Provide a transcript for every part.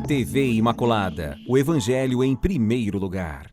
TV Imaculada, o Evangelho em primeiro lugar.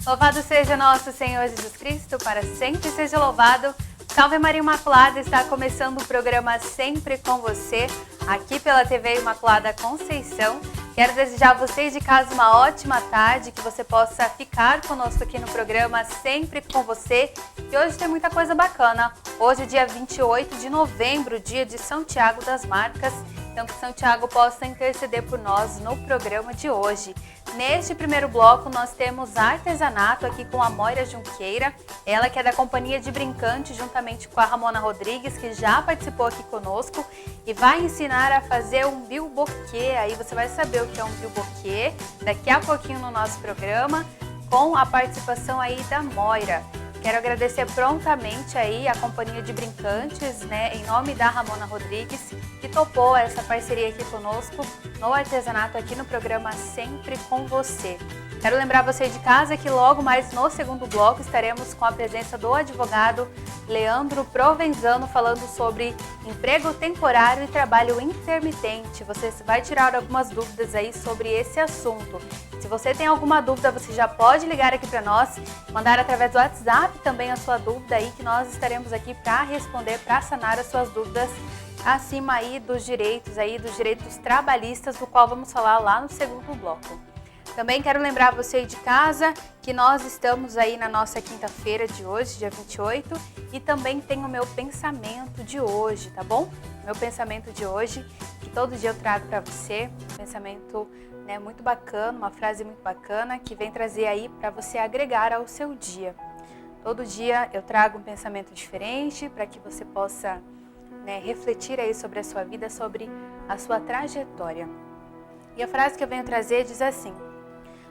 Louvado seja nosso Senhor Jesus Cristo, para sempre seja louvado. Salve Maria Imaculada, está começando o programa Sempre com Você, aqui pela TV Imaculada Conceição. Quero desejar a vocês de casa uma ótima tarde, que você possa ficar conosco aqui no programa Sempre com Você. E hoje tem muita coisa bacana. Hoje é dia 28 de novembro, dia de São Tiago das Marcas. Então que São Tiago possa interceder por nós no programa de hoje. Neste primeiro bloco nós temos artesanato aqui com a Moira Junqueira, ela que é da Companhia de Brincante, juntamente com a Ramona Rodrigues, que já participou aqui conosco e vai ensinar a fazer um bilboquê. Aí você vai saber o que é um bilboquê daqui a pouquinho no nosso programa, com a participação aí da Moira. Quero agradecer prontamente aí a Companhia de Brincantes, né, em nome da Ramona Rodrigues, que topou essa parceria aqui conosco no artesanato aqui no programa Sempre com Você. Quero lembrar você de casa que logo mais no segundo bloco estaremos com a presença do advogado Leandro Provenzano falando sobre emprego temporário e trabalho intermitente. Você vai tirar algumas dúvidas aí sobre esse assunto. Se você tem alguma dúvida, você já pode ligar aqui para nós, mandar através do WhatsApp também a sua dúvida aí, que nós estaremos aqui para responder, para sanar as suas dúvidas acima aí dos direitos trabalhistas, do qual vamos falar lá no segundo bloco. Também quero lembrar você aí de casa que nós estamos aí na nossa quinta-feira de hoje, dia 28, e também tem o meu pensamento de hoje, tá bom? Meu pensamento de hoje, que todo dia eu trago para você, um pensamento muito bacana, uma frase muito bacana que vem trazer aí para você agregar ao seu dia. Todo dia eu trago um pensamento diferente para que você possa refletir aí sobre a sua vida, sobre a sua trajetória. E a frase que eu venho trazer diz assim: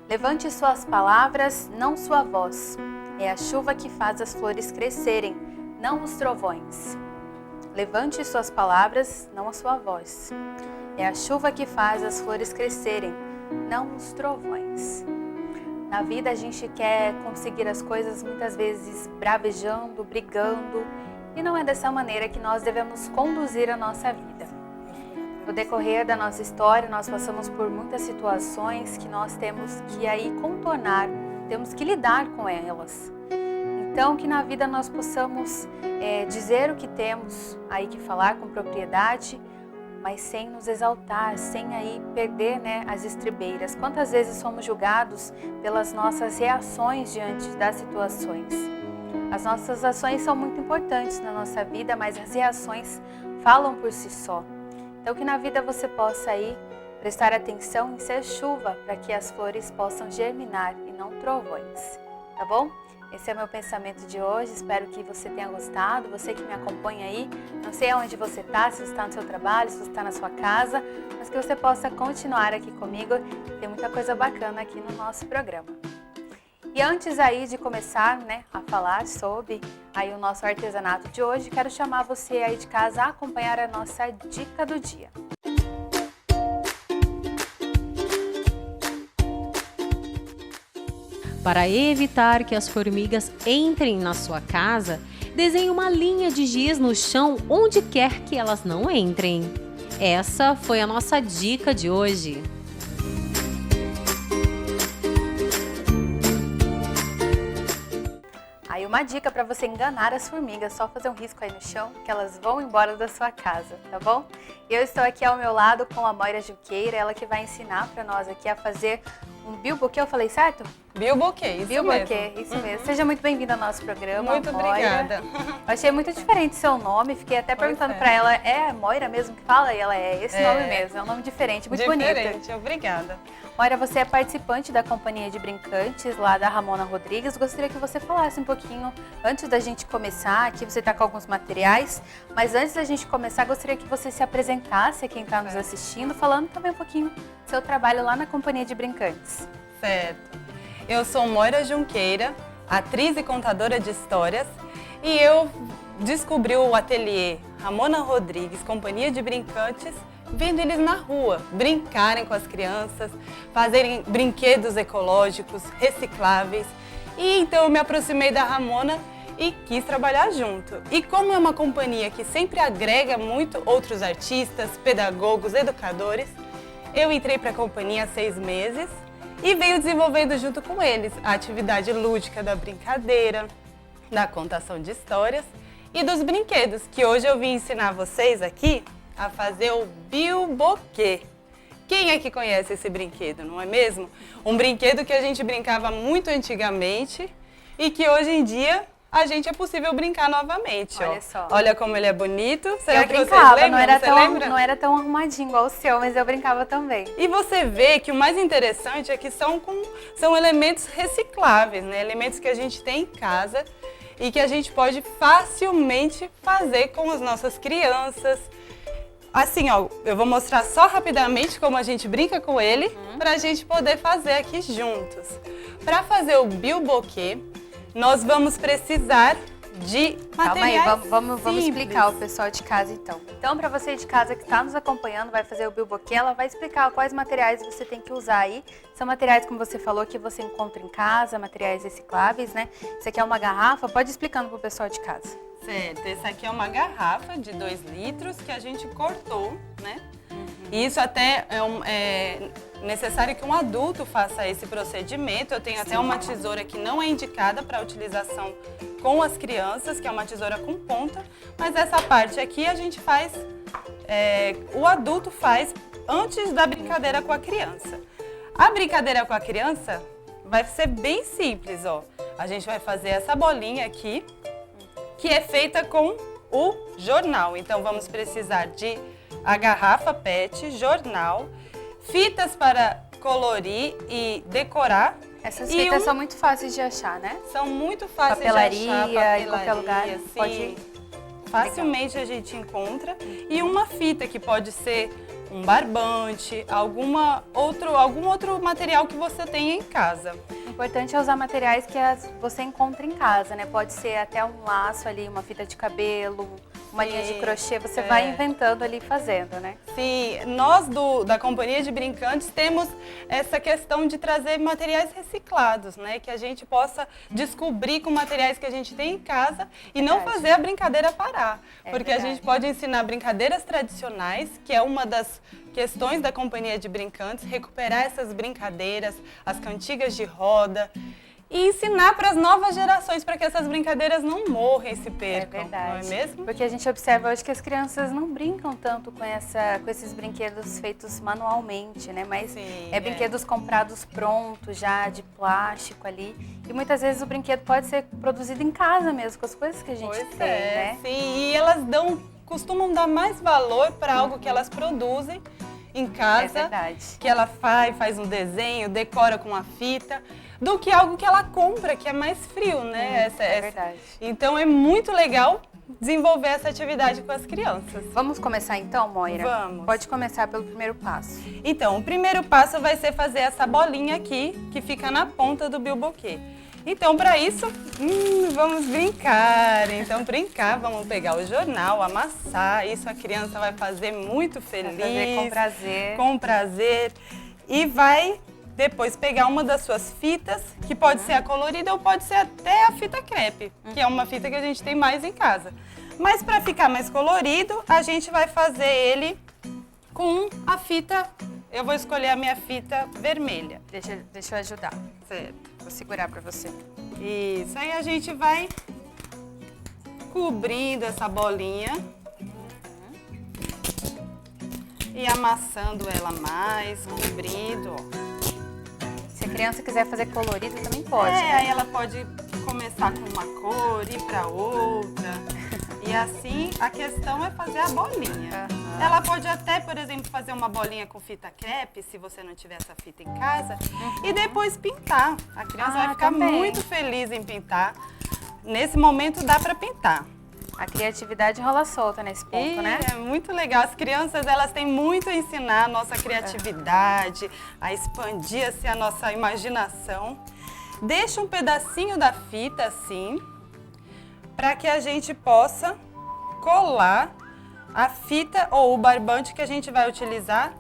levante suas palavras, não sua voz. É a chuva que faz as flores crescerem, não os trovões. Levante suas palavras, não a sua voz. É a chuva que faz as flores crescerem, não os trovões. Na vida a gente quer conseguir as coisas muitas vezes bravejando, brigando, e não é dessa maneira que nós devemos conduzir a nossa vida. No decorrer da nossa história, nós passamos por muitas situações que nós temos que aí contornar, temos que lidar com elas. Então, que na vida nós possamos dizer o que temos aí que falar com propriedade, mas sem nos exaltar, sem aí perder as estribeiras. Quantas vezes somos julgados pelas nossas reações diante das situações? As nossas ações são muito importantes na nossa vida, mas as reações falam por si só. Então que na vida você possa aí prestar atenção em ser chuva para que as flores possam germinar e não trovões, tá bom? Esse é o meu pensamento de hoje, espero que você tenha gostado, você que me acompanha aí, não sei aonde você está, se você está no seu trabalho, se você está na sua casa, mas que você possa continuar aqui comigo, tem muita coisa bacana aqui no nosso programa. E antes aí de começar a falar sobre aí o nosso artesanato de hoje, quero chamar você aí de casa a acompanhar a nossa dica do dia. Para evitar que as formigas entrem na sua casa, desenhe uma linha de giz no chão onde quer que elas não entrem. Essa foi a nossa dica de hoje. Aí uma dica para você enganar as formigas, só fazer um risco aí no chão que elas vão embora da sua casa, tá bom? E eu estou aqui ao meu lado com a Moira Junqueira, ela que vai ensinar para nós aqui a fazer um bilboquê, eu falei certo? Bilboquê, isso Bilboquê, mesmo. isso mesmo. Seja muito bem-vinda ao nosso programa, Muito Moira. obrigada. Eu achei muito diferente seu nome, fiquei até perguntando é. pra ela, é Moira mesmo que fala? E ela é esse nome mesmo, é um nome diferente, muito bonito. Diferente, obrigada. Moira, você é participante da companhia de brincantes lá da Ramona Rodrigues. Gostaria que você falasse um pouquinho, antes da gente começar, aqui você está com alguns materiais, mas antes da gente começar, gostaria que você se apresentasse a quem está nos assistindo, falando também um pouquinho do seu trabalho lá na companhia de brincantes. Certo. Eu sou Moira Junqueira, atriz e contadora de histórias, e eu descobri o ateliê Ramona Rodrigues, companhia de brincantes, vendo eles na rua, brincarem com as crianças, fazerem brinquedos ecológicos, recicláveis. E então eu me aproximei da Ramona e quis trabalhar junto. E como é uma companhia que sempre agrega muito outros artistas, pedagogos, educadores, eu entrei para a companhia há 6 meses e venho desenvolvendo junto com eles a atividade lúdica da brincadeira, da contação de histórias e dos brinquedos, que hoje eu vim ensinar vocês aqui a fazer o bilboquê. Quem é que conhece esse brinquedo, não é mesmo? Um brinquedo que a gente brincava muito antigamente e que hoje em dia a gente é possível brincar novamente. Olha ó. só. Olha como ele é bonito. Será Eu que vocês brincava, lembram? não era tão arrumadinho igual o seu, mas eu brincava também. E você vê que o mais interessante é que são elementos recicláveis, né? Elementos que a gente tem em casa e que a gente pode facilmente fazer com as nossas crianças. Assim, ó, eu vou mostrar só rapidamente como a gente brinca com ele, para a gente poder fazer aqui juntos. Para fazer o bilboquê, nós vamos precisar de materiais. Calma aí, vamos simples. explicar o pessoal de casa então. Então, para você de casa que está nos acompanhando, vai fazer o bilboquê, ela vai explicar quais materiais você tem que usar aí. São materiais, como você falou, que você encontra em casa, materiais recicláveis, né? Isso aqui é uma garrafa, pode ir explicando para o pessoal de casa. Certo, essa aqui é uma garrafa de 2 litros que a gente cortou, né? E isso até é necessário que um adulto faça esse procedimento. Eu tenho até uma tesoura que não é indicada para utilização com as crianças, que é uma tesoura com ponta, mas essa parte aqui a gente faz, o adulto faz antes da brincadeira com a criança. A brincadeira com a criança vai ser bem simples, ó. A gente vai fazer essa bolinha aqui, que é feita com o jornal. Então vamos precisar de a garrafa PET, jornal, fitas para colorir e decorar. Essas fitas são muito fáceis de achar, né? São muito fáceis Papelaria, de achar, em qualquer lugar, sim. pode... Facilmente a gente encontra. E uma fita que pode ser um barbante, algum outro material que você tenha em casa. O importante é usar materiais que você encontra em casa, né? Pode ser até um laço ali, uma fita de cabelo, uma linha de crochê, você vai inventando ali e fazendo, né? Sim, nós da Companhia de Brincantes temos essa questão de trazer materiais reciclados, né? Que a gente possa descobrir com materiais que a gente tem em casa e não fazer a brincadeira parar. Porque a gente pode ensinar brincadeiras tradicionais, que é uma das questões da Companhia de Brincantes, recuperar essas brincadeiras, as cantigas de roda, e ensinar para as novas gerações, para que essas brincadeiras não morram e se percam, não é mesmo? Porque a gente observa hoje que as crianças não brincam tanto com esses brinquedos feitos manualmente, né? Mas brinquedos comprados prontos já, de plástico ali. E muitas vezes o brinquedo pode ser produzido em casa mesmo, com as coisas que a gente tem, né? Sim, e elas costumam dar mais valor para algo que elas produzem em casa, que ela faz um desenho, decora com a fita, do que algo que ela compra, que é mais frio, né? É verdade. Então é muito legal desenvolver essa atividade com as crianças. Vamos começar então, Moira? Vamos. Pode começar pelo primeiro passo. Então, o primeiro passo vai ser fazer essa bolinha aqui, que fica na ponta do bilboquê. Então, para isso, vamos brincar. Então, vamos pegar o jornal, amassar. Isso a criança vai fazer muito feliz. Vai fazer com prazer. Com prazer. E vai depois pegar uma das suas fitas, que pode ser a colorida ou pode ser até a fita crepe, que é uma fita que a gente tem mais em casa. Mas para ficar mais colorido, a gente vai fazer ele com a fita. Eu vou escolher a minha fita vermelha. Deixa eu ajudar. Certo. Vou segurar para você. Isso, aí a gente vai cobrindo essa bolinha e amassando ela mais, cobrindo, ó. a criança quiser fazer colorido, também pode, né? Aí ela pode começar com uma cor, ir para outra. E assim, a questão é fazer a bolinha. Ela pode até, por exemplo, fazer uma bolinha com fita crepe, se você não tiver essa fita em casa, e depois pintar. A criança vai ficar também. muito feliz em pintar. Nesse momento dá para pintar. A criatividade rola solta nesse ponto, né? É muito legal. As crianças, elas têm muito a ensinar a nossa criatividade, a expandir assim, a nossa imaginação. Deixa um pedacinho da fita assim, para que a gente possa colar a fita ou o barbante que a gente vai utilizar.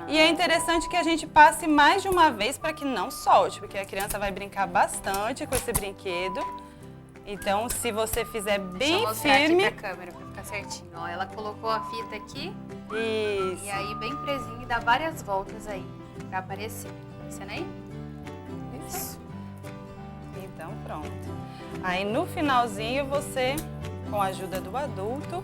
E é interessante que a gente passe mais de uma vez para que não solte, porque a criança vai brincar bastante com esse brinquedo. Então, se você fizer bem Deixa eu mostrar firme... aqui pra câmera pra ficar certinho. Ó, ela colocou a fita aqui Isso. e aí bem presinho e dá várias voltas aí pra aparecer. Aparecendo aí? Isso. Então, pronto. Aí, no finalzinho, você, com a ajuda do adulto...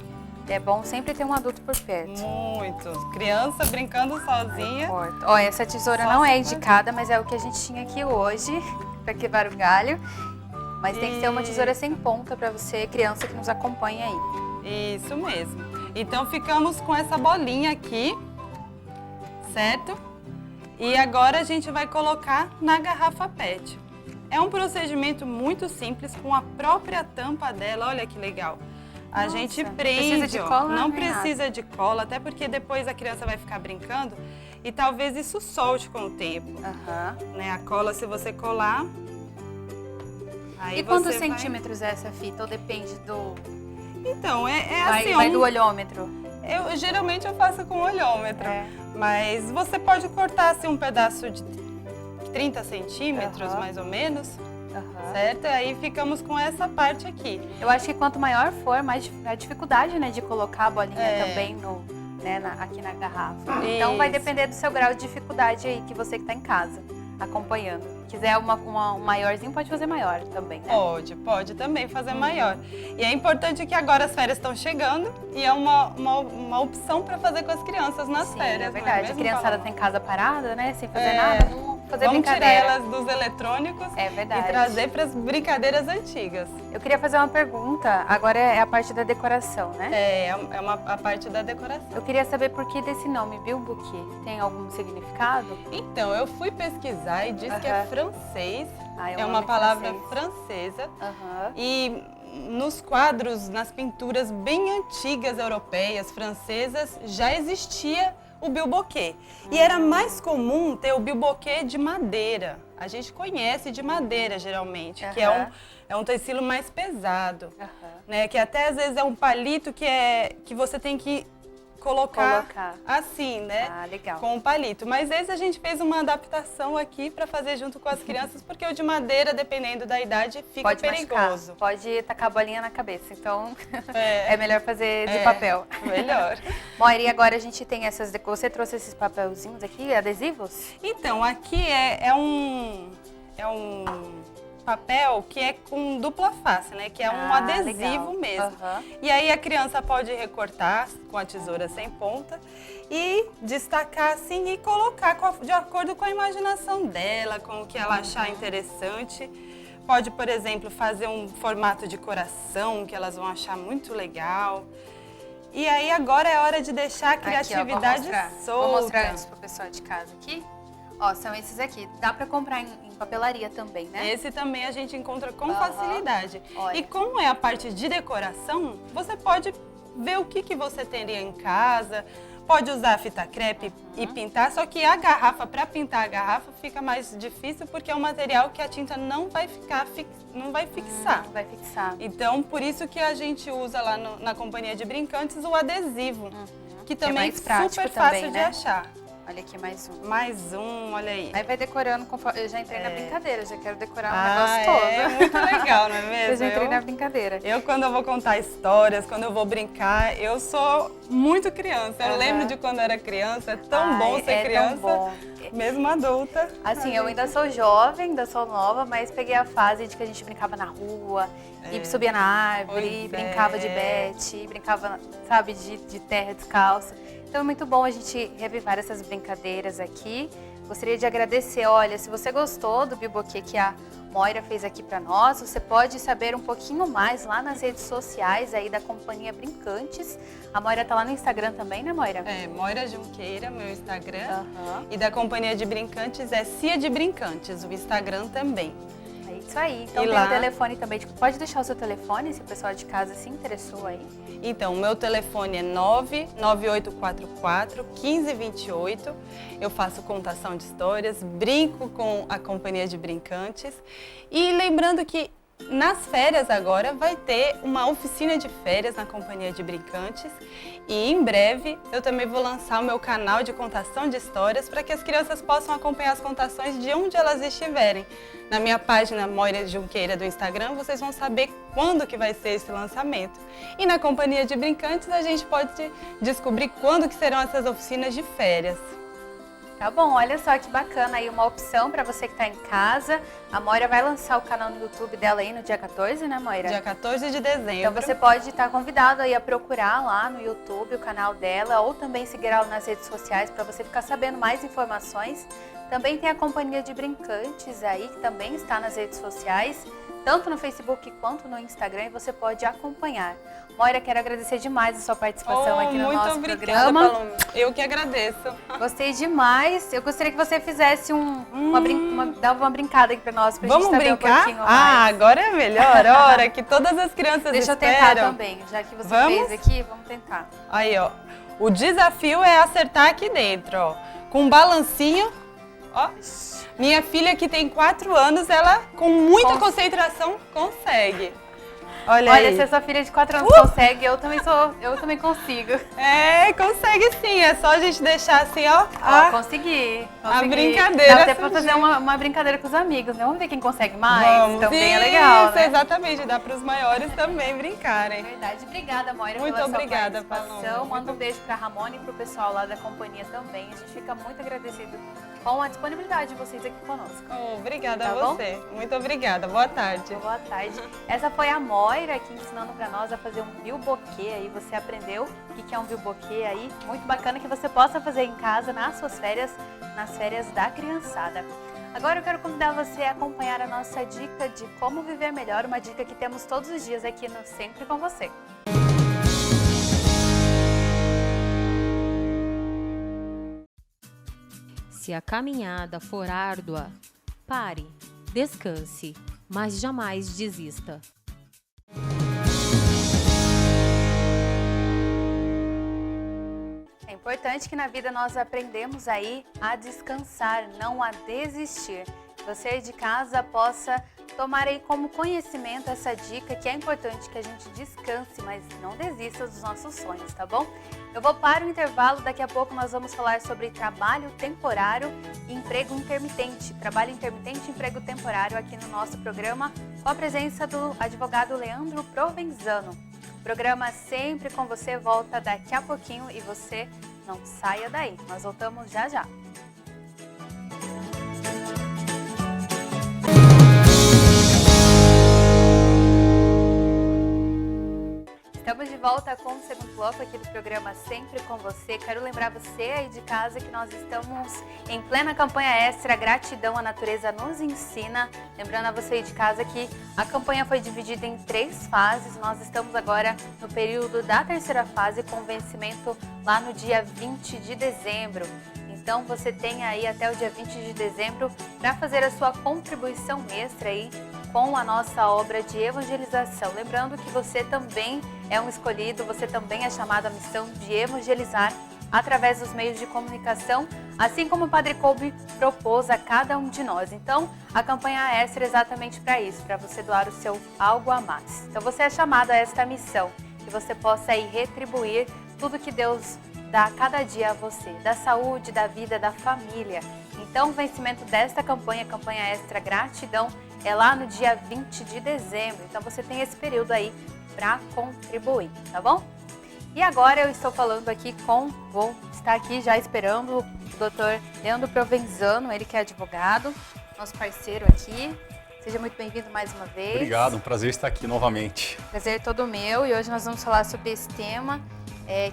É bom sempre ter um adulto por perto. Muito. Criança brincando sozinha. Importa. Ó, essa tesoura Só não é se indicada, mas é o que a gente tinha aqui hoje pra quebrar o galho. Mas tem que ter uma tesoura sem ponta pra você, criança que nos acompanha aí. Isso mesmo. Então, ficamos com essa bolinha aqui, certo? E agora a gente vai colocar na garrafa PET. É um procedimento muito simples, com a própria tampa dela. Olha que legal. A Nossa, gente não prende, precisa de cola, não nem nada. precisa de cola, até porque depois a criança vai ficar brincando e talvez isso solte com o tempo. Aham. Né? A cola, se você colar... Aí E quantos você vai- centímetros é essa fita? Ou depende do... Então, vai assim, vai do olhômetro? geralmente eu faço com olhômetro, É. mas você pode cortar assim, um pedaço de 30 centímetros, Aham. mais ou menos, Aham. certo? Aí ficamos com essa parte aqui. Eu acho que quanto maior for, mais a dificuldade, né, de colocar a bolinha É. também no, né, aqui na garrafa. Então vai Isso. depender do seu grau de dificuldade aí, que você que está em casa, acompanhando. Quiser um maiorzinho, pode fazer maior também, né? Pode também fazer maior. E é importante que agora as férias estão chegando e é uma opção para fazer com as crianças nas Sim, férias. é verdade. Não A criançada Paloma? tem casa parada, né, sem fazer É. nada, vamos fazer Vamos tirar brincadeira. elas dos eletrônicos É verdade. e trazer para as brincadeiras antigas. Eu queria fazer uma pergunta, agora é a parte da decoração, né? A parte da decoração. Eu queria saber por que desse nome, Bilbuquê. Tem algum significado? Então, eu fui pesquisar e diz que é Aham. francês, Ah, é uma palavra francesa. Aham. E nos quadros, nas pinturas bem antigas europeias, francesas, já existia o bilboquê. E era mais comum ter o bilboquê de madeira. A gente conhece de madeira, geralmente, que Aham. é um tecido mais pesado. Aham. Né? Que até às vezes é um palito que você tem que colocar assim, né? Ah, legal. Com o palito. Mas esse a gente fez uma adaptação aqui para fazer junto com as crianças, porque o de madeira, dependendo da idade, fica Pode perigoso. machucar, pode tacar a bolinha na cabeça. Então, É. é melhor fazer de papel. Melhor. Moira, e agora a gente tem essas... Você trouxe esses papelzinhos aqui, adesivos? Então, aqui é um papel que é com dupla face, né? Que é um adesivo legal. mesmo. Aham. E aí a criança pode recortar com a tesoura sem ponta e destacar assim e colocar de acordo com a imaginação dela, com o que ela achar interessante. Pode, por exemplo, fazer um formato de coração que elas vão achar muito legal. E aí agora é hora de deixar a criatividade solta. Vou mostrar antes pro pessoal de casa aqui. Ó, são esses aqui. Dá pra comprar em papelaria também, né? Esse também a gente encontra com Aham. facilidade. Olha. E como é a parte de decoração, você pode ver o que você teria em casa, pode usar a fita crepe e pintar, só que a garrafa, para pintar a garrafa, fica mais difícil porque é um material que a tinta não vai não vai fixar. Vai fixar. Então, por isso que a gente usa lá na companhia de brincantes o adesivo, que também é mais prático super também, fácil né? de achar. Olha aqui mais um. Mais um, olha aí. Aí vai decorando conforme... Eu já entrei na brincadeira, já quero decorar o Ah, negócio todo. é muito legal, não é mesmo? Eu já entrei Eu- na brincadeira. Eu, quando eu vou contar histórias, quando eu vou brincar, eu sou muito criança. Eu Aham. lembro de quando eu era criança. É tão bom ser é criança, tão bom. mesmo adulta. Assim, eu ainda sou jovem, ainda sou nova, mas peguei a fase de que a gente brincava na rua, e subia na árvore, Pois brincava de é. bete, brincava, sabe, de terra descalça. Então é muito bom a gente revivar essas brincadeiras aqui, gostaria de agradecer. Olha, se você gostou do bilboquê que a Moira fez aqui para nós, você pode saber um pouquinho mais lá nas redes sociais aí da Companhia Brincantes. A Moira tá lá no Instagram também, né, Moira? Moira Junqueira, meu Instagram. Uhum. E da Companhia de Brincantes é Cia de Brincantes, o Instagram também. É isso aí. Então tem o telefone também. Pode deixar o seu telefone, se o pessoal de casa se interessou aí. Então, o meu telefone é 99844-1528. Eu faço contação de histórias, brinco com a Companhia de Brincantes. E lembrando que nas férias agora vai ter uma oficina de férias na Companhia de Brincantes. E em breve eu também vou lançar o meu canal de contação de histórias para que as crianças possam acompanhar as contações de onde elas estiverem. Na minha página Moira Junqueira do Instagram, vocês vão saber quando que vai ser esse lançamento. E na Companhia de Brincantes a gente pode descobrir quando que serão essas oficinas de férias. Tá bom, olha só que bacana aí, uma opção para você que está em casa. A Moira vai lançar o canal no YouTube dela aí no dia 14, né, Moira? Dia 14 de dezembro. Então você pode estar convidado aí a procurar lá no YouTube o canal dela ou também seguir ela nas redes sociais para você ficar sabendo mais informações. Também tem a Companhia de Brincantes aí, que também está nas redes sociais, tanto no Facebook quanto no Instagram, e você pode acompanhar. Moira, quero agradecer demais a sua participação aqui no nosso programa. Muito obrigada, eu que agradeço. Gostei demais. Eu gostaria que você fizesse dava uma brincada aqui pra nós, pra gente saber brincar? Um pouquinho mais. Agora é a melhor hora que todas as crianças Deixa esperam. eu tentar também, já que você fez aqui, vamos tentar. Aí, ó. O desafio é acertar aqui dentro, ó. Com um balancinho, ó. Minha filha que tem 4 anos, ela com muita concentração consegue. Olha aí. Se a sua filha de 4 anos consegue, eu também consigo. Consegue sim. É só a gente deixar assim, ó. Consegui. A brincadeira. Dá até pra fazer uma brincadeira com os amigos, né? Vamos ver quem consegue mais? Vamos. Também é legal, né? Exatamente. Dá para os maiores também brincarem. Verdade. Obrigada, Moira, muito pela obrigada, sua participação. Paloma. Manda um beijo pra Ramona e pro pessoal lá da companhia também. A gente fica muito agradecido com a disponibilidade de vocês aqui conosco. Obrigada tá a você. Bom? Muito obrigada. Boa tarde. Boa tarde. Essa foi a Moira aqui ensinando pra nós a fazer um bilboquê. Aí você aprendeu o que é um bilboquê aí. Muito bacana que você possa fazer em casa nas suas férias, nas férias da criançada. Agora eu quero convidar você a acompanhar a nossa dica de como viver melhor, uma dica que temos todos os dias aqui no Sempre com Você. Se a caminhada for árdua, pare, descanse, mas jamais desista. É importante que na vida nós aprendemos aí a descansar, não a desistir. Você de casa possa tomar aí como conhecimento essa dica, que é importante que a gente descanse, mas não desista dos nossos sonhos, tá bom? Eu vou para o intervalo, daqui a pouco nós vamos falar sobre trabalho temporário e emprego intermitente. Trabalho intermitente e emprego temporário aqui no nosso programa, com a presença do advogado Leandro Provenzano. O programa Sempre com Você volta daqui a pouquinho e você não saia daí. Nós voltamos já já. Estamos de volta com o segundo bloco aqui do programa Sempre com Você. Quero lembrar você aí de casa que nós estamos em plena campanha extra Gratidão à Natureza Nos Ensina. Lembrando a você aí de casa que a campanha foi dividida em 3 fases. Nós estamos agora no período da 3ª fase com vencimento lá no dia 20 de dezembro. Então você tem aí até o dia 20 de dezembro para fazer a sua contribuição extra aí com a nossa obra de evangelização. Lembrando que você também é um escolhido, você também é chamado à missão de evangelizar através dos meios de comunicação, assim como o Padre Kolbe propôs a cada um de nós. Então, a campanha extra é exatamente para isso, para você doar o seu algo a mais. Então, você é chamado a esta missão, que você possa aí retribuir tudo que Deus dá a cada dia a você, da saúde, da vida, da família. Então, o vencimento desta campanha, campanha extra Gratidão, é lá no dia 20 de dezembro. Então, você tem esse período aí para contribuir, tá bom? E agora eu estou falando aqui vou estar aqui já esperando o Dr. Leandro Provenzano, ele que é advogado, nosso parceiro aqui. Seja muito bem-vindo mais uma vez. Obrigado, um prazer estar aqui novamente. Prazer todo meu, e hoje nós vamos falar sobre esse tema.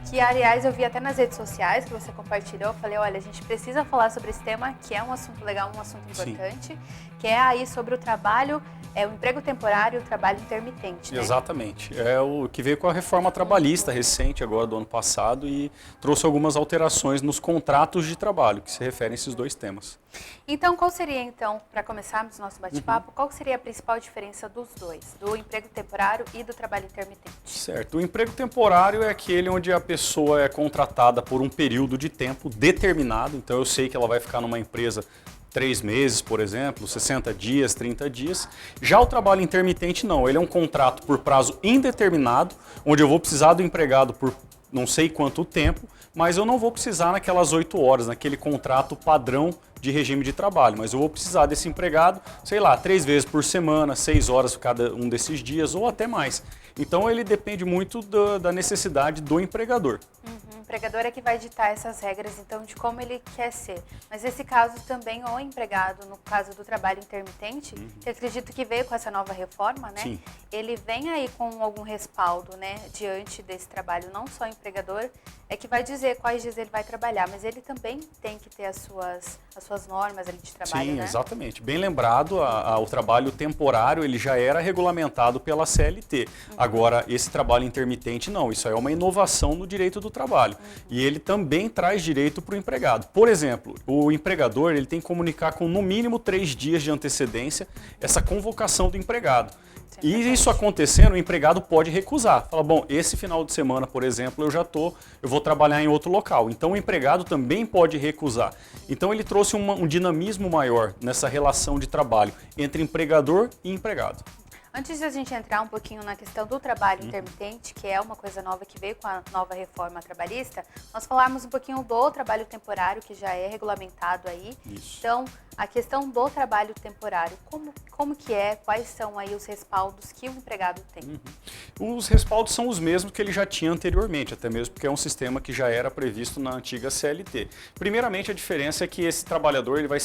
Que, aliás, eu vi até nas redes sociais que você compartilhou. Eu falei, olha, a gente precisa falar sobre esse tema, que é um assunto legal, um assunto importante, sim, que é aí sobre o trabalho, o emprego temporário e o trabalho intermitente, né? Exatamente. É o que veio com a reforma trabalhista recente, agora do ano passado, e trouxe algumas alterações nos contratos de trabalho, que se referem a esses dois temas. Então, qual seria, então, para começarmos nosso bate-papo, qual seria a principal diferença dos dois, do emprego temporário e do trabalho intermitente? Certo. O emprego temporário é aquele onde a pessoa é contratada por um período de tempo determinado, então eu sei que ela vai ficar numa empresa 3 meses, por exemplo, 60 dias, 30 dias. Já o trabalho intermitente não, ele é um contrato por prazo indeterminado, onde eu vou precisar do empregado por não sei quanto tempo, mas eu não vou precisar naquelas 8 horas, naquele contrato padrão de regime de trabalho, mas eu vou precisar desse empregado, sei lá, 3 vezes por semana, 6 horas cada um desses dias ou até mais. Então ele depende muito da necessidade do empregador. O empregador é que vai ditar essas regras, então, de como ele quer ser. Mas nesse caso também, o empregado, no caso do trabalho intermitente, que acredito que veio com essa nova reforma, né? Sim. Ele vem aí com algum respaldo, né, diante desse trabalho. Não só o empregador é que vai dizer quais dias ele vai trabalhar, mas ele também tem que ter as suas normas ali de trabalho, sim, né? Exatamente. Bem lembrado, o trabalho temporário ele já era regulamentado pela CLT. Agora, esse trabalho intermitente não, isso aí é uma inovação no direito do trabalho. E ele também traz direito para o empregado. Por exemplo, o empregador ele tem que comunicar com no mínimo 3 dias de antecedência essa convocação do empregado. E isso acontecendo, o empregado pode recusar. Fala, bom, esse final de semana, por exemplo, eu vou trabalhar em outro local. Então o empregado também pode recusar. Então ele trouxe um dinamismo maior nessa relação de trabalho entre empregador e empregado. Antes de a gente entrar um pouquinho na questão do trabalho intermitente, que é uma coisa nova que veio com a nova reforma trabalhista, nós falarmos um pouquinho do trabalho temporário, que já é regulamentado aí. Isso. Então, a questão do trabalho temporário, como que é, quais são aí os respaldos que o empregado tem? Os respaldos são os mesmos que ele já tinha anteriormente, até mesmo porque é um sistema que já era previsto na antiga CLT. Primeiramente, a diferença é que esse trabalhador ele vai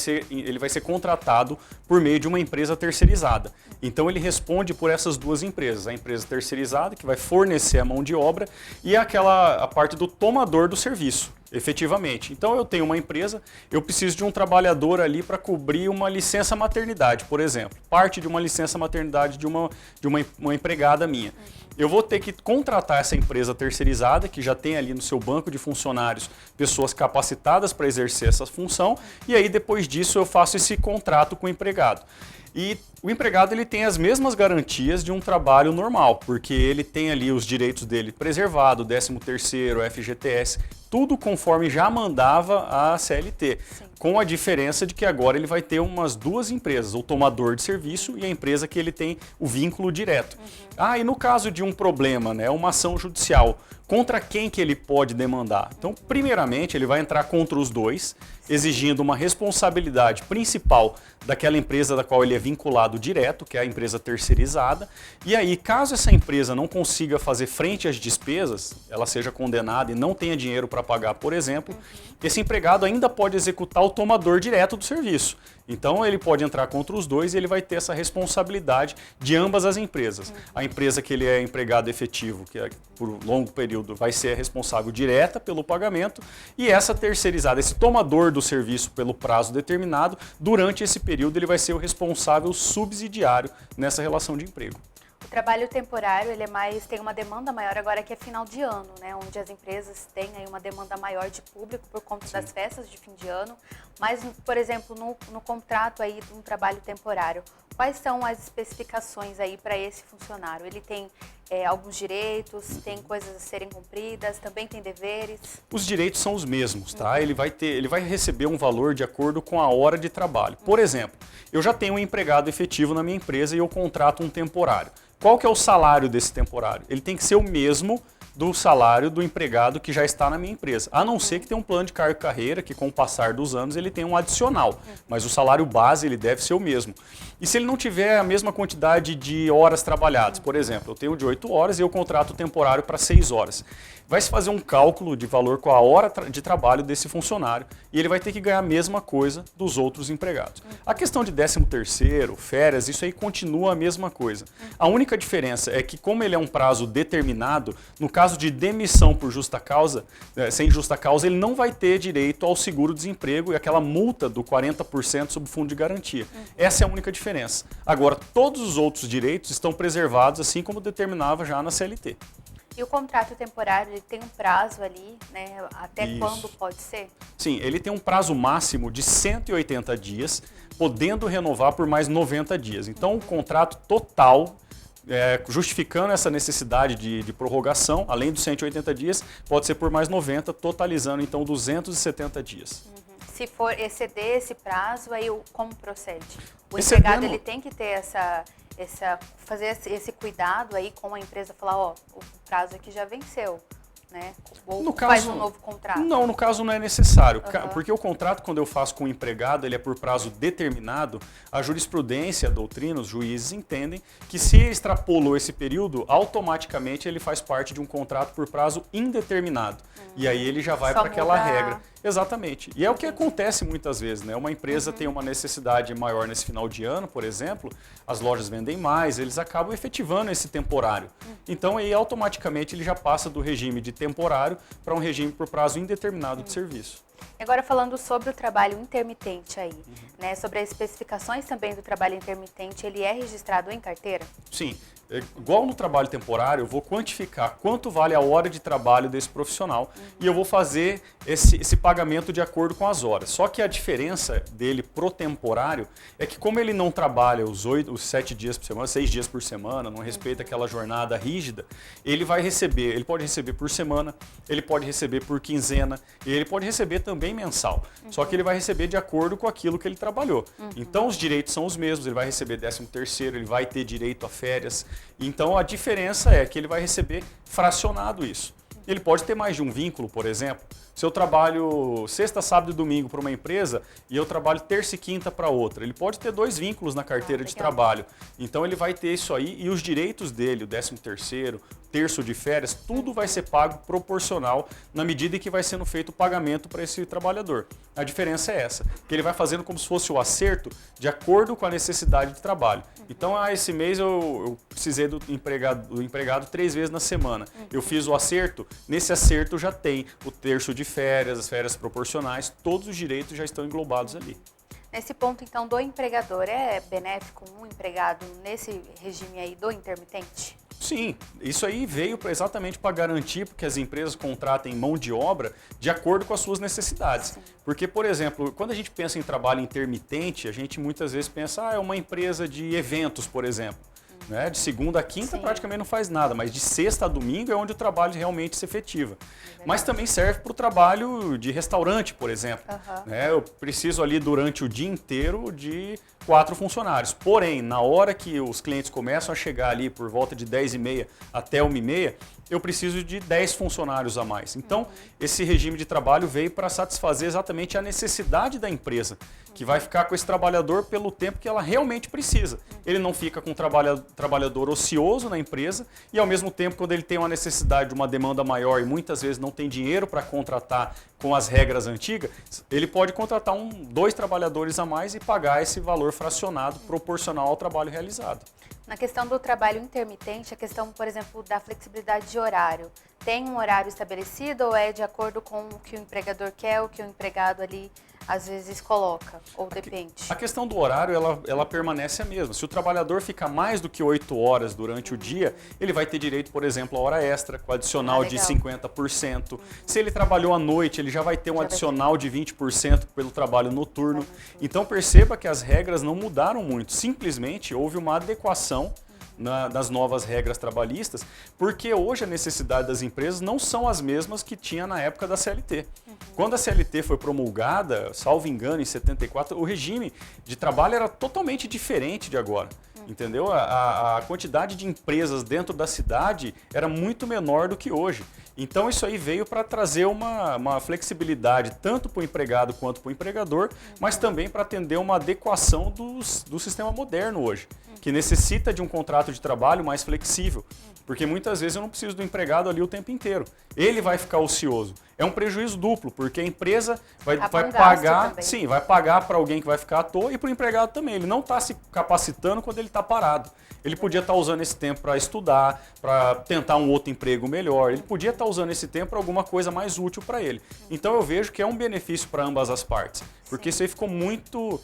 ser contratado por meio de uma empresa terceirizada. Então, ele responde por essas duas empresas, a empresa terceirizada, que vai fornecer a mão de obra, e a parte do tomador do serviço, efetivamente. Então eu tenho uma empresa, eu preciso de um trabalhador ali para cobrir uma licença maternidade, por exemplo. Parte de uma licença maternidade de uma empregada minha. Eu vou ter que contratar essa empresa terceirizada, que já tem ali no seu banco de funcionários pessoas capacitadas para exercer essa função, e aí depois disso eu faço esse contrato com o empregado. E o empregado ele tem as mesmas garantias de um trabalho normal, porque ele tem ali os direitos dele preservados, 13º, FGTS, tudo conforme já mandava a CLT. Sim. Com a diferença de que agora ele vai ter umas 2 empresas, o tomador de serviço e a empresa que ele tem o vínculo direto. E no caso de um problema, né, uma ação judicial, contra quem que ele pode demandar? Então, primeiramente, ele vai entrar contra os dois, exigindo uma responsabilidade principal daquela empresa da qual ele é vinculado direto, que é a empresa terceirizada. E aí, caso essa empresa não consiga fazer frente às despesas, ela seja condenada e não tenha dinheiro para pagar, por exemplo, esse empregado ainda pode executar o tomador direto do serviço. Então, ele pode entrar contra os dois e ele vai ter essa responsabilidade de ambas as empresas. A empresa que ele é empregado efetivo, que é por longo período, vai ser responsável direta pelo pagamento, e essa terceirizada, esse tomador do serviço pelo prazo determinado, durante esse período ele vai ser o responsável subsidiário nessa relação de emprego. O trabalho temporário ele tem uma demanda maior agora que é final de ano, né? Onde as empresas têm aí uma demanda maior de público por conta das festas de fim de ano. Mas, por exemplo, no contrato aí de um trabalho temporário, quais são as especificações aí para esse funcionário? Ele tem alguns direitos, tem coisas a serem cumpridas, também tem deveres? Os direitos são os mesmos, tá? Ele vai receber um valor de acordo com a hora de trabalho. Por exemplo, eu já tenho um empregado efetivo na minha empresa e eu contrato um temporário. Qual que é o salário desse temporário? Ele tem que ser o mesmo do salário do empregado que já está na minha empresa. A não ser que tenha um plano de cargo e carreira, que com o passar dos anos ele tem um adicional. Mas o salário base ele deve ser o mesmo. E se ele não tiver a mesma quantidade de horas trabalhadas, por exemplo, eu tenho de 8 horas e eu contrato o temporário para 6 horas. Vai se fazer um cálculo de valor com a hora de trabalho desse funcionário e ele vai ter que ganhar a mesma coisa dos outros empregados. A questão de 13º, férias, isso aí continua a mesma coisa. A única diferença é que como ele é um prazo determinado, no caso caso de demissão por justa causa, sem justa causa, ele não vai ter direito ao seguro-desemprego e aquela multa do 40% sobre o fundo de garantia. Essa é a única diferença. Agora, todos os outros direitos estão preservados, assim como determinava já na CLT. E o contrato temporário, ele tem um prazo ali, né? Até Isso. quando pode ser? Sim, ele tem um prazo máximo de 180 dias, podendo renovar por mais 90 dias. Então, o contrato total, justificando essa necessidade de prorrogação, além dos 180 dias, pode ser por mais 90, totalizando então 270 dias. Se for exceder esse prazo, aí como procede? O Excedendo- empregado ele tem que ter fazer esse cuidado aí com a empresa, falar, ó, o prazo aqui já venceu, né? Ou No faz caso- um novo contrato. Não, no caso não é necessário, Aham. porque o contrato, quando eu faço com o empregado, ele é por prazo determinado, a jurisprudência, a doutrina, os juízes entendem que se extrapolou esse período, automaticamente ele faz parte de um contrato por prazo indeterminado. E aí ele já vai Só para aquela muda- regra. Exatamente. E é o que acontece muitas vezes, né? Uma empresa tem uma necessidade maior nesse final de ano, por exemplo, as lojas vendem mais, eles acabam efetivando esse temporário. Então aí automaticamente ele já passa do regime de temporário para um regime por prazo indeterminado de serviço. Agora falando sobre o trabalho intermitente aí, né? Sobre as especificações também do trabalho intermitente, ele é registrado em carteira? Sim, igual no trabalho temporário, eu vou quantificar quanto vale a hora de trabalho desse profissional e eu vou fazer esse pagamento de acordo com as horas. Só que a diferença dele pro temporário é que como ele não trabalha os 7 dias por semana, 6 dias por semana, não respeita aquela jornada rígida, ele pode receber por semana, ele pode receber por quinzena e ele pode receber também mensal. Só que ele vai receber de acordo com aquilo que ele trabalhou. Então os direitos são os mesmos, ele vai receber 13º, ele vai ter direito a férias. Então a diferença é que ele vai receber fracionado isso. Ele pode ter mais de um vínculo, por exemplo. Se eu trabalho sexta, sábado e domingo para uma empresa e eu trabalho terça e quinta para outra, ele pode ter 2 vínculos na carteira de legal. trabalho. Então ele vai ter isso aí e os direitos dele, o 13º, terço de férias, tudo vai ser pago proporcional na medida em que vai sendo feito o pagamento para esse trabalhador. A diferença é essa, que ele vai fazendo como se fosse o acerto de acordo com a necessidade de trabalho. Então, esse mês eu precisei do empregado 3 vezes na semana. Eu fiz o acerto, nesse acerto já tem o terço de férias, as férias proporcionais, todos os direitos já estão englobados ali. Nesse ponto, então, do empregador, é benéfico um empregado nesse regime aí do intermitente? Sim, isso aí veio exatamente para garantir que as empresas contratem mão de obra de acordo com as suas necessidades. Porque, por exemplo, quando a gente pensa em trabalho intermitente, a gente muitas vezes pensa, é uma empresa de eventos, por exemplo. Né? De segunda a quinta Sim. praticamente não faz nada, mas de sexta a domingo é onde o trabalho realmente se efetiva. Mas também serve para o trabalho de restaurante, por exemplo. Né? Eu preciso ali durante o dia inteiro de 4 funcionários. Porém, na hora que os clientes começam a chegar ali por volta de 10h30 até 1h30, eu preciso de 10 funcionários a mais. Então, esse regime de trabalho veio para satisfazer exatamente a necessidade da empresa, que vai ficar com esse trabalhador pelo tempo que ela realmente precisa. Ele não fica com um trabalhador ocioso na empresa e, ao mesmo tempo, quando ele tem uma necessidade de uma demanda maior e muitas vezes não tem dinheiro para contratar com as regras antigas, ele pode contratar 2 trabalhadores a mais e pagar esse valor fracionado proporcional ao trabalho realizado. Na questão do trabalho intermitente, a questão, por exemplo, da flexibilidade de horário, tem um horário estabelecido ou é de acordo com o que o empregador quer, o que o empregado ali às vezes coloca, ou depende? A questão do horário, ela permanece a mesma. Se o trabalhador fica mais do que 8 horas durante o dia, ele vai ter direito, por exemplo, a hora extra, com adicional de legal. 50%. Se ele trabalhou à noite, ele já vai ter um Já vai ter. adicional de 20% pelo trabalho noturno. Então perceba que as regras não mudaram muito, simplesmente houve uma adequação das novas regras trabalhistas, porque hoje a necessidade das empresas não são as mesmas que tinha na época da CLT. Quando a CLT foi promulgada, salvo engano, em 74, o regime de trabalho era totalmente diferente de agora. Entendeu? A quantidade de empresas dentro da cidade era muito menor do que hoje. Então isso aí veio para trazer uma flexibilidade tanto para o empregado quanto para o empregador, mas também para atender uma adequação do sistema moderno hoje, que necessita de um contrato de trabalho mais flexível. Porque muitas vezes eu não preciso do empregado ali o tempo inteiro. Ele vai ficar ocioso. é um prejuízo duplo, porque a empresa vai gasto pagar, também. sim, vai pagar para alguém que vai ficar à toa e para o empregado também. Ele não está se capacitando quando ele está parado. Ele podia estar usando esse tempo para estudar, para tentar um outro emprego melhor. Ele podia estar usando esse tempo para alguma coisa mais útil para ele. Então eu vejo que é um benefício para ambas as partes, porque isso aí ficou muito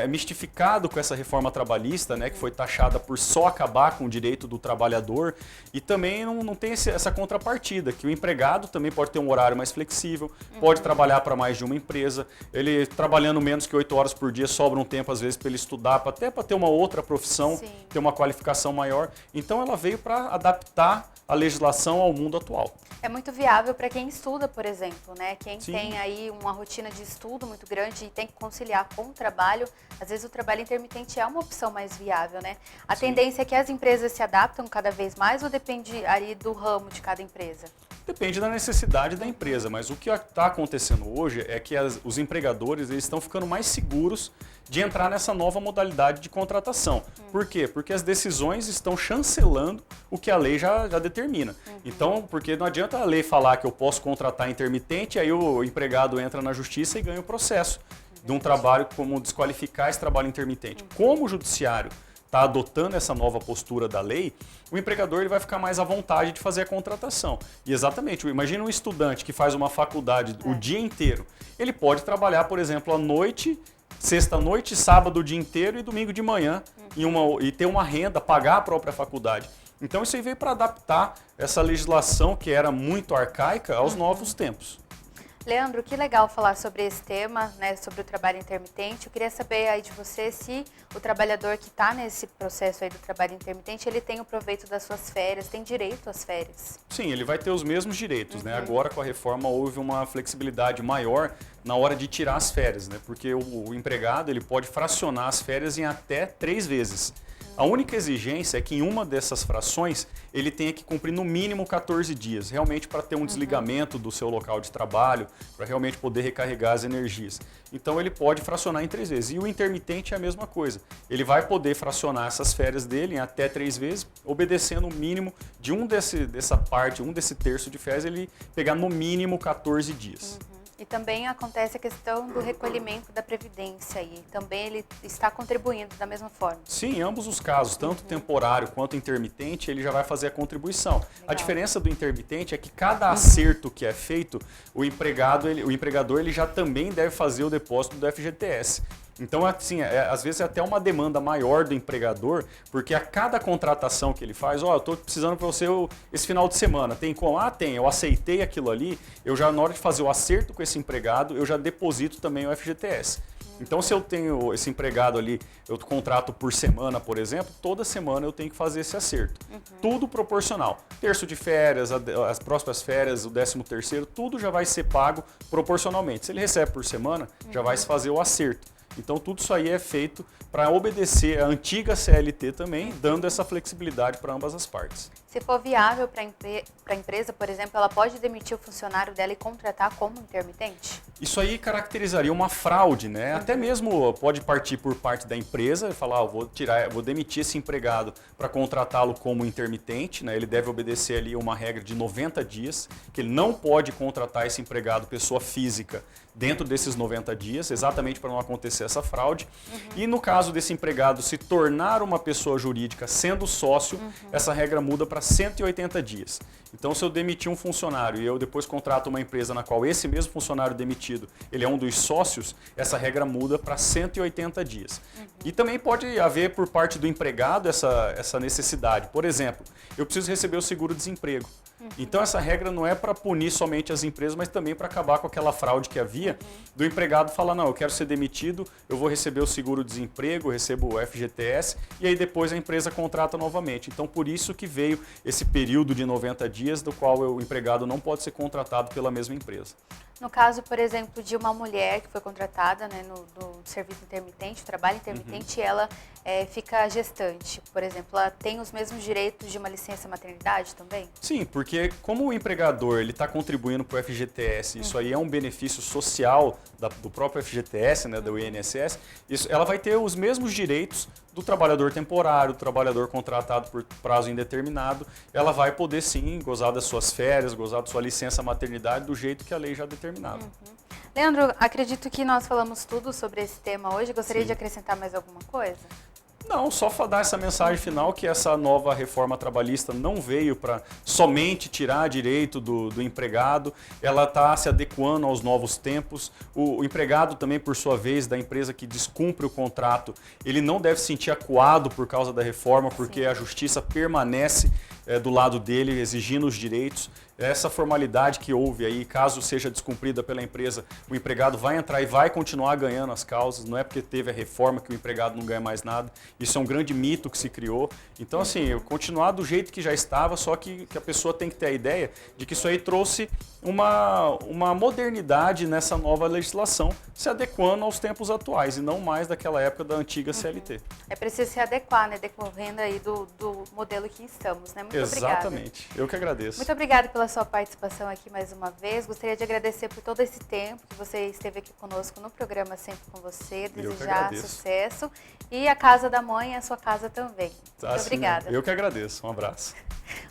mistificado com essa reforma trabalhista, né, que foi taxada por só acabar com o direito do trabalhador, e também não tem essa contrapartida, que o empregado também pode ter um horário mais flexível, pode trabalhar para mais de uma empresa, ele trabalhando menos que 8 horas por dia, sobra um tempo às vezes para ele estudar, até para ter uma outra profissão, Sim. ter uma qualificação maior. Então ela veio para adaptar a legislação ao mundo atual. É muito viável para quem estuda, por exemplo, né? Quem Sim. tem aí uma rotina de estudo muito grande e tem que conciliar com o trabalho, às vezes o trabalho intermitente é uma opção mais viável, né? A Sim. tendência é que as empresas se adaptam cada vez mais ou depende aí do ramo de cada empresa? Depende da necessidade da empresa, mas o que está acontecendo hoje é que os empregadores eles estão ficando mais seguros de entrar nessa nova modalidade de contratação. Por quê? Porque as decisões estão chancelando o que a lei já determina. Então, porque não adianta a lei falar que eu posso contratar intermitente, aí o empregado entra na justiça e ganha o processo de um trabalho, como desqualificar esse trabalho intermitente. Como o judiciário está adotando essa nova postura da lei, o empregador ele vai ficar mais à vontade de fazer a contratação. E exatamente, imagina um estudante que faz uma faculdade o dia inteiro. Ele pode trabalhar, por exemplo, à noite, sexta-noite, sábado o dia inteiro e domingo de manhã e ter uma renda, pagar a própria faculdade. Então isso aí veio para adaptar essa legislação que era muito arcaica aos novos tempos. Leandro, que legal falar sobre esse tema, né, sobre o trabalho intermitente. Eu queria saber aí de você se o trabalhador que está nesse processo aí do trabalho intermitente, ele tem o proveito das suas férias, tem direito às férias. Sim, ele vai ter os mesmos direitos, né? Agora com a reforma houve uma flexibilidade maior na hora de tirar as férias, né? Porque o empregado ele pode fracionar as férias em até 3 vezes. A única exigência é que em uma dessas frações ele tenha que cumprir no mínimo 14 dias, realmente para ter um desligamento do seu local de trabalho, para realmente poder recarregar as energias. Então ele pode fracionar em 3 vezes. E o intermitente é a mesma coisa. Ele vai poder fracionar essas férias dele em até 3 vezes, obedecendo o mínimo de desse terço de férias, ele pegar no mínimo 14 dias. E também acontece a questão do recolhimento da Previdência e também ele está contribuindo da mesma forma. Sim, em ambos os casos, tanto temporário quanto intermitente, ele já vai fazer a contribuição. Legal. A diferença do intermitente é que cada acerto que é feito, o empregador ele já também deve fazer o depósito do FGTS. Então, assim, às vezes é até uma demanda maior do empregador, porque a cada contratação que ele faz, eu estou precisando para você esse final de semana, tem como? Ah, tem, eu aceitei aquilo ali, eu já na hora de fazer o acerto com esse empregado, eu já deposito também o FGTS. Então, se eu tenho esse empregado ali, eu contrato por semana, por exemplo, toda semana eu tenho que fazer esse acerto. Tudo proporcional. Terço de férias, as próximas férias, o 13º, tudo já vai ser pago proporcionalmente. Se ele recebe por semana, já vai se fazer o acerto. Então, tudo isso aí é feito para obedecer a antiga CLT também, dando essa flexibilidade para ambas as partes. Se for viável para a empresa, por exemplo, ela pode demitir o funcionário dela e contratar como intermitente? Isso aí caracterizaria uma fraude, né? Até mesmo pode partir por parte da empresa e falar, vou demitir esse empregado para contratá-lo como intermitente, né? Ele deve obedecer ali uma regra de 90 dias, que ele não pode contratar esse empregado pessoa física dentro desses 90 dias, exatamente para não acontecer essa fraude. E no caso desse empregado se tornar uma pessoa jurídica sendo sócio, essa regra muda para 180 dias. Então, se eu demitir um funcionário e eu depois contrato uma empresa na qual esse mesmo funcionário demitido, ele é um dos sócios, essa regra muda para 180 dias. E também pode haver por parte do empregado essa necessidade. Por exemplo, eu preciso receber o seguro-desemprego. Então, essa regra não é para punir somente as empresas, mas também para acabar com aquela fraude que havia do empregado falar, não, eu quero ser demitido, eu vou receber o seguro-desemprego, recebo o FGTS, e aí depois a empresa contrata novamente. Então, por isso que veio esse período de 90 dias, do qual o empregado não pode ser contratado pela mesma empresa. No caso, por exemplo, de uma mulher que foi contratada, né, no serviço intermitente, trabalho intermitente, e ela fica gestante, por exemplo, ela tem os mesmos direitos de uma licença maternidade também? Sim, porque Porque como o empregador ele está contribuindo para o FGTS, isso aí é um benefício social do próprio FGTS, né, do INSS, ela vai ter os mesmos direitos do trabalhador temporário, do trabalhador contratado por prazo indeterminado. Ela vai poder sim gozar das suas férias, gozar da sua licença maternidade do jeito que a lei já determinava. Leandro, acredito que nós falamos tudo sobre esse tema hoje. Gostaria Sim. de acrescentar mais alguma coisa? Não, só dar essa mensagem final que essa nova reforma trabalhista não veio para somente tirar direito do empregado, ela está se adequando aos novos tempos. O empregado também, por sua vez, da empresa que descumpre o contrato, ele não deve se sentir acuado por causa da reforma, porque a justiça permanece do lado dele, exigindo os direitos. Essa formalidade que houve aí, caso seja descumprida pela empresa, o empregado vai entrar e vai continuar ganhando as causas, não é porque teve a reforma que o empregado não ganha mais nada. Isso é um grande mito que se criou. Então, assim, continuar do jeito que já estava, só que a pessoa tem que ter a ideia de que isso aí trouxe uma modernidade nessa nova legislação, se adequando aos tempos atuais e não mais daquela época da antiga CLT. É preciso se adequar, né, decorrendo aí do modelo que estamos, né? Muito obrigada. Exatamente. Eu que agradeço. Muito obrigada pela sua participação aqui mais uma vez. Gostaria de agradecer por todo esse tempo que você esteve aqui conosco no programa Sempre com Você. Desejar sucesso. E a Casa da Mãe é a sua casa também. Muito obrigada. Eu que agradeço. Um abraço.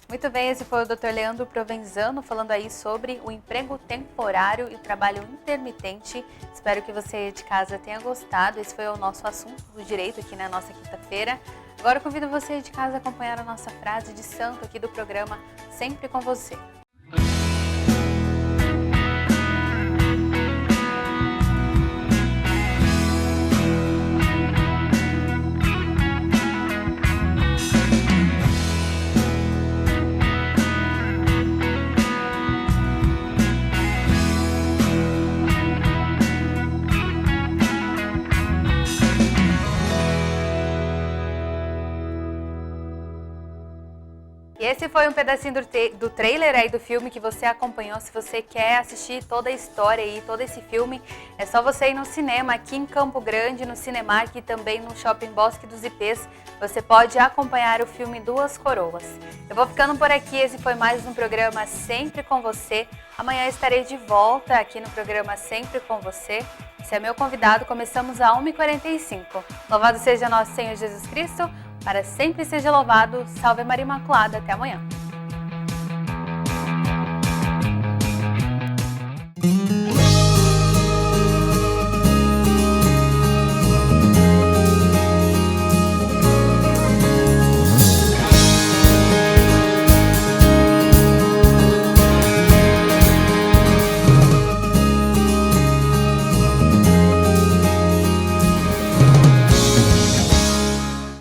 Muito bem, esse foi o Dr. Leandro Provenzano falando aí sobre o emprego temporário e o trabalho intermitente. Espero que você de casa tenha gostado. Esse foi o nosso assunto do direito aqui na nossa quinta-feira. Agora eu convido você de casa a acompanhar a nossa frase de santo aqui do programa Sempre com Você. E esse foi um pedacinho do trailer aí do filme que você acompanhou. Se você quer assistir toda a história e todo esse filme, é só você ir no cinema aqui em Campo Grande, no Cinemark e também no Shopping Bosque dos Ipês. Você pode acompanhar o filme Duas Coroas. Eu vou ficando por aqui, esse foi mais um programa Sempre com Você. Amanhã estarei de volta aqui no programa Sempre com Você. Você é meu convidado, começamos às 1h45. Louvado seja nosso Senhor Jesus Cristo. Para sempre seja louvado. Salve Maria Imaculada. Até amanhã.